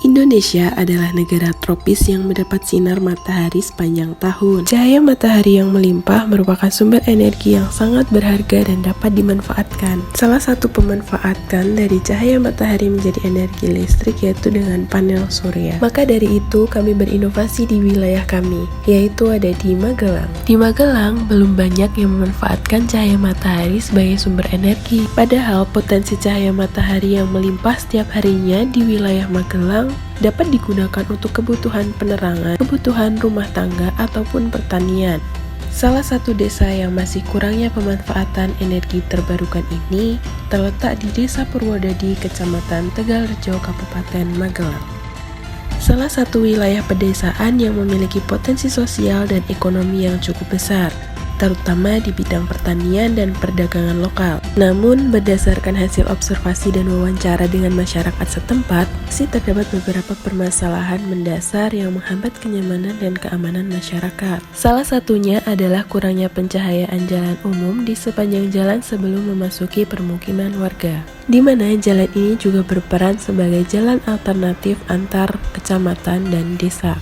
Indonesia adalah negara tropis yang mendapat sinar matahari sepanjang tahun. Cahaya matahari yang melimpah merupakan sumber energi yang sangat berharga dan dapat dimanfaatkan. Salah satu pemanfaatan dari cahaya matahari menjadi energi listrik yaitu dengan panel surya. Maka dari itu kami berinovasi di wilayah kami, yaitu ada di Magelang. Di Magelang belum banyak yang memanfaatkan cahaya matahari sebagai sumber energi. Padahal potensi cahaya matahari yang melimpah setiap harinya di wilayah Magelang dapat digunakan untuk kebutuhan penerangan, kebutuhan rumah tangga, ataupun pertanian. Salah satu desa yang masih kurangnya pemanfaatan energi terbarukan ini terletak di Desa Purwodadi, Kecamatan Tegalrejo, Kabupaten Magelang. Salah satu wilayah pedesaan yang memiliki potensi sosial dan ekonomi yang cukup besar, terutama di bidang pertanian dan perdagangan lokal. Namun, berdasarkan hasil observasi dan wawancara dengan masyarakat setempat, masih terdapat beberapa permasalahan mendasar yang menghambat kenyamanan dan keamanan masyarakat. Salah satunya adalah kurangnya pencahayaan jalan umum di sepanjang jalan sebelum memasuki permukiman warga, di mana jalan ini juga berperan sebagai jalan alternatif antar kecamatan dan desa.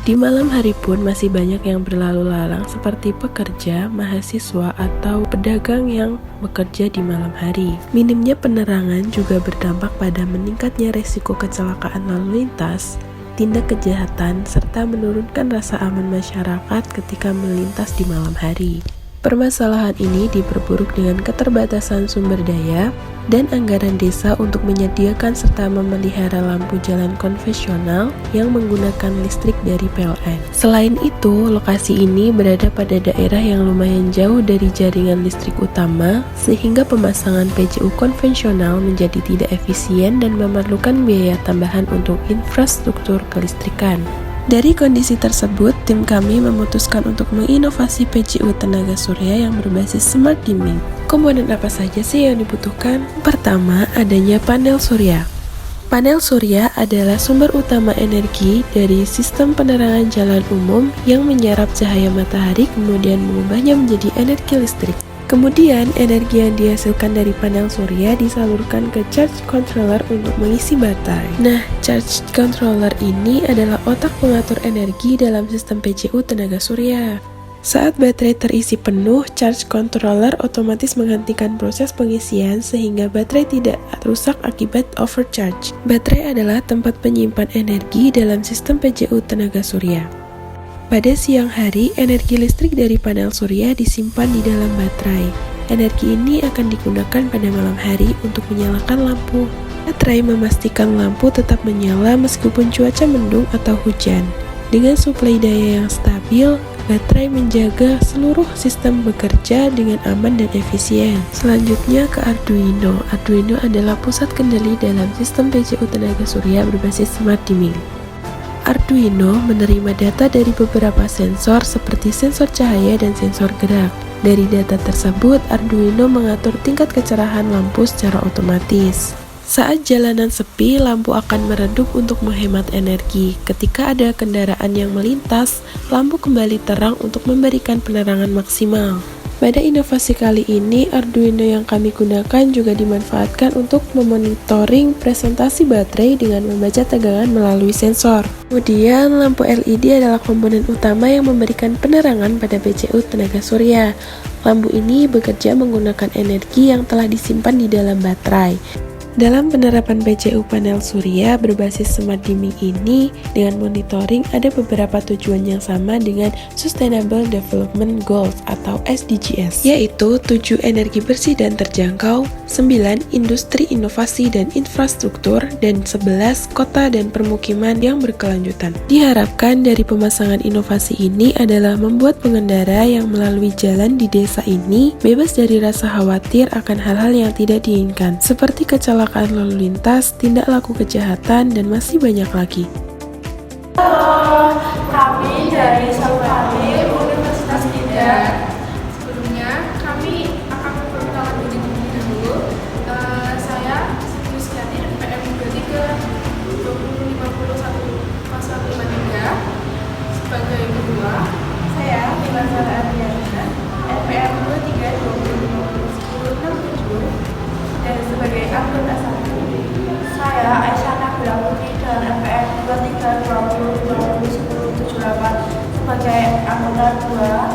Di malam hari pun masih banyak yang berlalu lalang seperti pekerja, mahasiswa, atau pedagang yang bekerja di malam hari. Minimnya penerangan juga berdampak pada meningkatnya resiko kecelakaan lalu lintas, tindak kejahatan, serta menurunkan rasa aman masyarakat ketika melintas di malam hari. Permasalahan ini diperburuk dengan keterbatasan sumber daya dan anggaran desa untuk menyediakan serta memelihara lampu jalan konvensional yang menggunakan listrik dari PLN. Selain itu, lokasi ini berada pada daerah yang lumayan jauh dari jaringan listrik utama, sehingga pemasangan PJU konvensional menjadi tidak efisien dan memerlukan biaya tambahan untuk infrastruktur kelistrikan. Dari kondisi tersebut, tim kami memutuskan untuk menginovasi PJU tenaga surya yang berbasis smart dimming. Komponen apa saja sih yang dibutuhkan? Pertama, adanya panel surya. Panel surya adalah sumber utama energi dari sistem penerangan jalan umum yang menyerap cahaya matahari kemudian mengubahnya menjadi energi listrik. Kemudian, energi yang dihasilkan dari panel surya disalurkan ke charge controller untuk mengisi baterai. Nah, charge controller ini adalah otak pengatur energi dalam sistem PJU tenaga surya. Saat baterai terisi penuh, charge controller otomatis menghentikan proses pengisian sehingga baterai tidak rusak akibat overcharge. Baterai adalah tempat penyimpan energi dalam sistem PJU tenaga surya. Pada siang hari, energi listrik dari panel surya disimpan di dalam baterai. Energi ini akan digunakan pada malam hari untuk menyalakan lampu. Baterai memastikan lampu tetap menyala meskipun cuaca mendung atau hujan. Dengan suplai daya yang stabil, baterai menjaga seluruh sistem bekerja dengan aman dan efisien. Selanjutnya ke Arduino. Arduino adalah pusat kendali dalam sistem PJU tenaga surya berbasis smart dimming. Arduino menerima data dari beberapa sensor seperti sensor cahaya dan sensor gerak. Dari data tersebut, Arduino mengatur tingkat kecerahan lampu secara otomatis. Saat jalanan sepi, lampu akan meredup untuk menghemat energi. Ketika ada kendaraan yang melintas, lampu kembali terang untuk memberikan penerangan maksimal. Pada inovasi kali ini, Arduino yang kami gunakan juga dimanfaatkan untuk memonitoring presentasi baterai dengan membaca tegangan melalui sensor. Kemudian, lampu LED adalah komponen utama yang memberikan penerangan pada PJU tenaga surya. Lampu ini bekerja menggunakan energi yang telah disimpan di dalam baterai. Dalam penerapan PJU panel surya berbasis smart dimming ini, dengan monitoring ada beberapa tujuan yang sama dengan Sustainable Development Goals atau SDGs, yaitu 7 energi bersih dan terjangkau, 9 industri inovasi dan infrastruktur, dan 11 kota dan permukiman yang berkelanjutan. Diharapkan dari pemasangan inovasi ini adalah membuat pengendara yang melalui jalan di desa ini bebas dari rasa khawatir akan hal-hal yang tidak diinginkan, seperti kecelakaan lalu lintas, tindak laku kejahatan, dan masih banyak lagi. Halo, kami dari Salvador Universitas Tidak. Sebelumnya, kami akan memperkenalkan diri terlebih dahulu. Saya Siti Yustiani, NPM 23 2051 pasal 53. Sebagai kedua, saya Mila Zara Adriana, NPM 23 2050 1067. Dan sebagai anggota satu, saya Aisyah Nabila Putri dan 2020-2078 sebagai anggota 2